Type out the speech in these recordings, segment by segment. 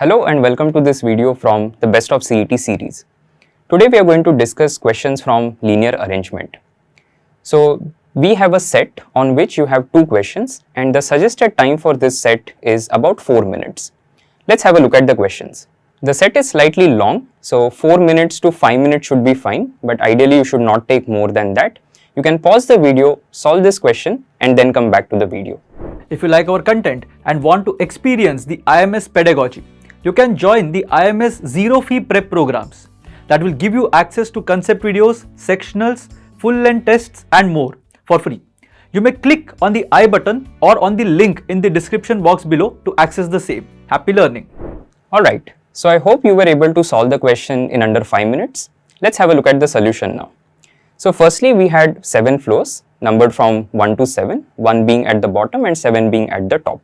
Hello and welcome to this video from the Best of CET series. Today we are going to discuss questions from linear arrangement. So we have a set on which you have two questions and the suggested time for this set is about 4 minutes. Let's have a look at the questions. The set is slightly long, so 4 minutes to 5 minutes should be fine, but ideally you should not take more than that. You can pause the video, solve this question and then come back to the video. If you like our content and want to experience the IMS pedagogy, you can join the IMS Zero Fee Prep programs that will give you access to concept videos, sectionals, full-length tests and more for free. You may click on the I button or on the link in the description box below to access the same. Happy learning! Alright, so I hope you were able to solve the question in under 5 minutes. Let's have a look at the solution now. So firstly we had 7 floors numbered from 1 to 7, 1 being at the bottom and 7 being at the top.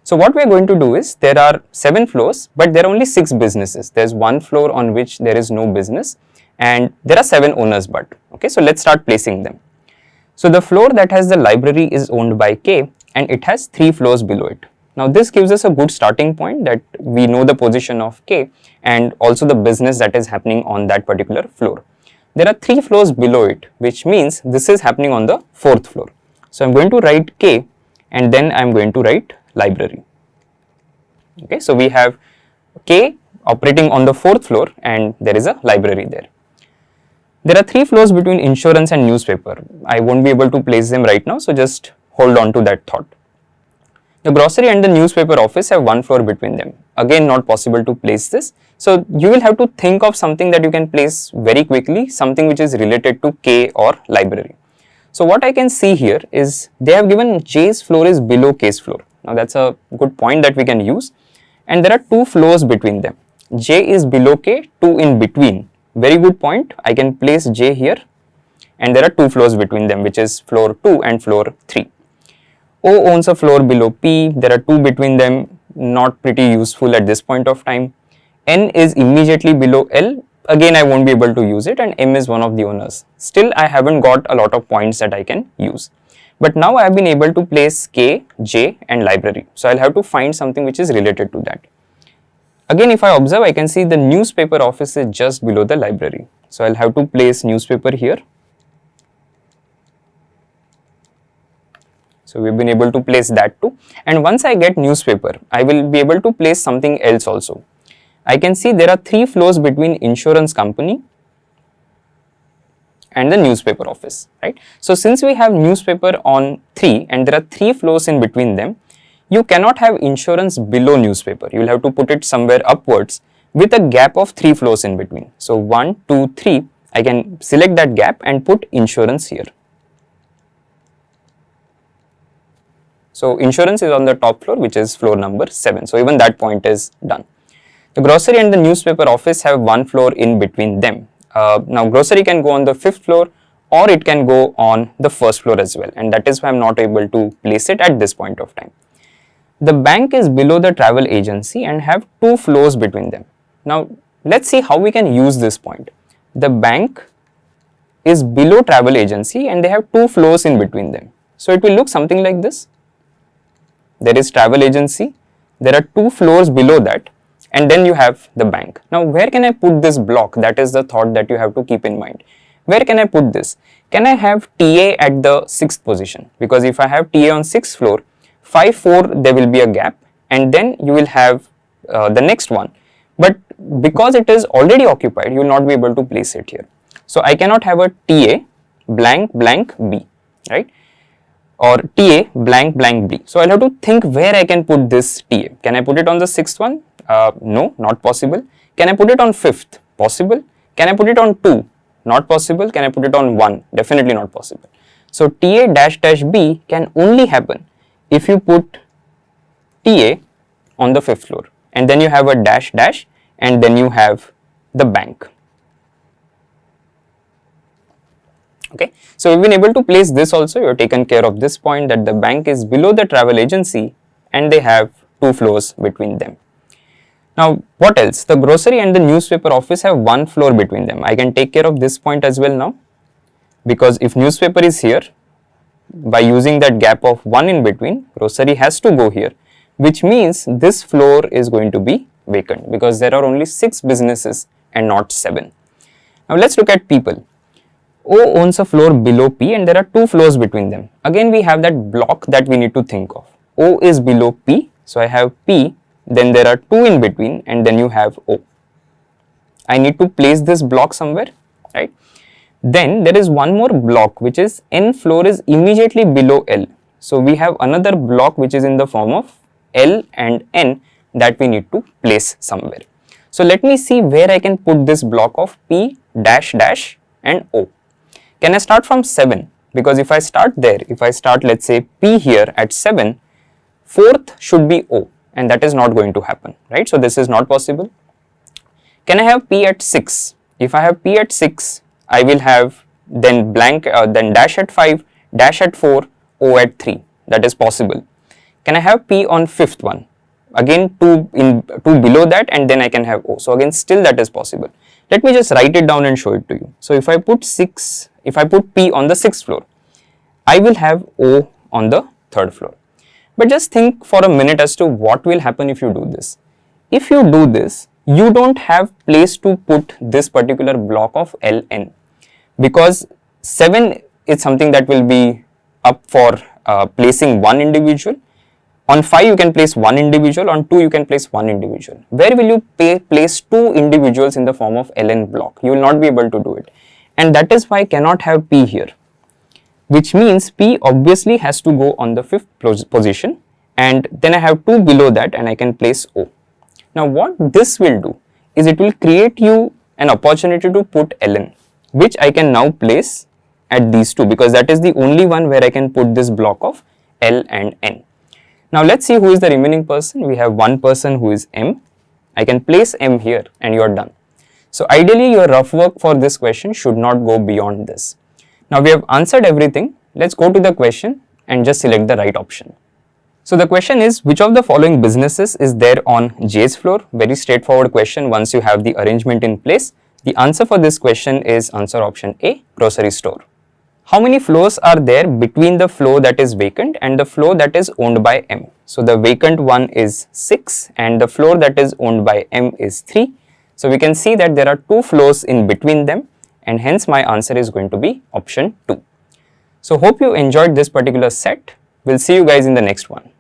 So what we are going to do is, there are 7 floors, but there are only 6 businesses. There's 1 floor on which there is no business and there are 7 owners but. Okay, so let's start placing them. So the floor that has the library is owned by K and it has 3 floors below it. Now this gives us a good starting point that we know the position of K and also the business that is happening on that particular floor. There are 3 floors below it, which means this is happening on the 4th floor. So I'm going to write K and then I'm going to write library. Okay, so we have K operating on the 4th floor and there is a library there. There are 3 floors between insurance and newspaper. I won't be able to place them right now, so just hold on to that thought. The grocery and the newspaper office have 1 floor between them. Again, not possible to place this. So you will have to think of something that you can place very quickly, something which is related to K or library. So what I can see here is they have given J's floor is below K's floor. Now that's a good point that we can use, and there are 2 floors between them. J is below K, 2 in between. Very good point. I can place J here and there are 2 floors between them, which is floor 2 and floor 3. O owns a floor below P. There are 2 between them, not pretty useful at this point of time. N is immediately below L. Again, I won't be able to use it, and M is one of the owners. Still, I haven't got a lot of points that I can use. But now I have been able to place K, J and library. So I'll have to find something which is related to that. Again, if I observe, I can see the newspaper office is just below the library. So I'll have to place newspaper here. So we've been able to place that too. And once I get newspaper, I will be able to place something else also. I can see there are 3 floors between insurance company and the newspaper office, right? So since we have newspaper on 3 and there are 3 floors in between them, you cannot have insurance below newspaper. You will have to put it somewhere upwards with a gap of 3 floors in between. So 1, 2, 3, I can select that gap and put insurance here. So insurance is on the top floor, which is floor number 7. So even that point is done. The grocery and the newspaper office have 1 floor in between them. Now grocery can go on the 5th floor or it can go on the 1st floor as well, and that is why I am not able to place it at this point of time. The bank is below the travel agency and have 2 floors between them. Now let's see how we can use this point. The bank is below travel agency and they have 2 floors in between them. So it will look something like this. There is travel agency, there are 2 floors below that, and then you have the bank. Now where can I put this block? That is the thought that you have to keep in mind. Where can I put this? Can I have TA at the 6th position? Because if I have TA on 6th floor, 5, 4 there will be a gap and then you will have the next one. But because it is already occupied, you will not be able to place it here. So I cannot have a TA blank blank B, right? Or TA blank blank B. So I'll have to think where I can put this TA. Can I put it on the 6th one? No, not possible. Can I put it on 5th? Possible. Can I put it on 2? Not possible. Can I put it on 1? Definitely not possible. So TA dash dash B can only happen if you put TA on the 5th floor and then you have a dash dash and then you have the bank. Okay, so we've been able to place this also. You have taken care of this point that the bank is below the travel agency and they have 2 floors between them. Now what else? The grocery and the newspaper office have 1 floor between them. I can take care of this point as well now, because if newspaper is here, by using that gap of 1 in between, grocery has to go here, which means this floor is going to be vacant because there are only 6 businesses and not 7. Now let's look at people. O owns a floor below P and there are 2 floors between them. Again we have that block that we need to think of. O is below P, so I have P, then there are 2 in between and then you have O. I need to place this block somewhere, right? Then there is one more block which is N floor is immediately below L. So we have another block which is in the form of L and N that we need to place somewhere. So let me see where I can put this block of P dash dash and O. Can I start from 7? Because if I start there, if I start let's say P here at 7, 4th should be O and that is not going to happen, right? So this is not possible. Can I have P at 6? If I have P at 6, I will have then blank, then dash at 5, dash at 4, O at 3. That is possible. Can I have P on 5th one? Again 2 below that and then I can have O. So again still that is possible. Let me just write it down and show it to you. So if I put P on the 6th floor, I will have O on the 3rd floor. But just think for a minute as to what will happen if you do this. If you do this, you don't have place to put this particular block of Ln because 7 is something that will be up for placing one individual. On 5 you can place one individual, on 2 you can place one individual. Where will you place 2 individuals in the form of Ln block? You will not be able to do it. And that is why I cannot have P here, which means P obviously has to go on the 5th position and then I have 2 below that and I can place O. Now what this will do is it will create you an opportunity to put Ln, which I can now place at these 2 because that is the only one where I can put this block of L and N. Now let's see who is the remaining person. We have one person who is M. I can place M here and you are done. So ideally your rough work for this question should not go beyond this. Now we have answered everything. Let's go to the question and just select the right option. So the question is, which of the following businesses is there on J's floor? Very straightforward question once you have the arrangement in place. The answer for this question is answer option A, grocery store. How many floors are there between the floor that is vacant and the floor that is owned by M? So the vacant one is 6 and the floor that is owned by M is 3. So we can see that there are 2 floors in between them and hence my answer is going to be option 2. So hope you enjoyed this particular set. We'll see you guys in the next one.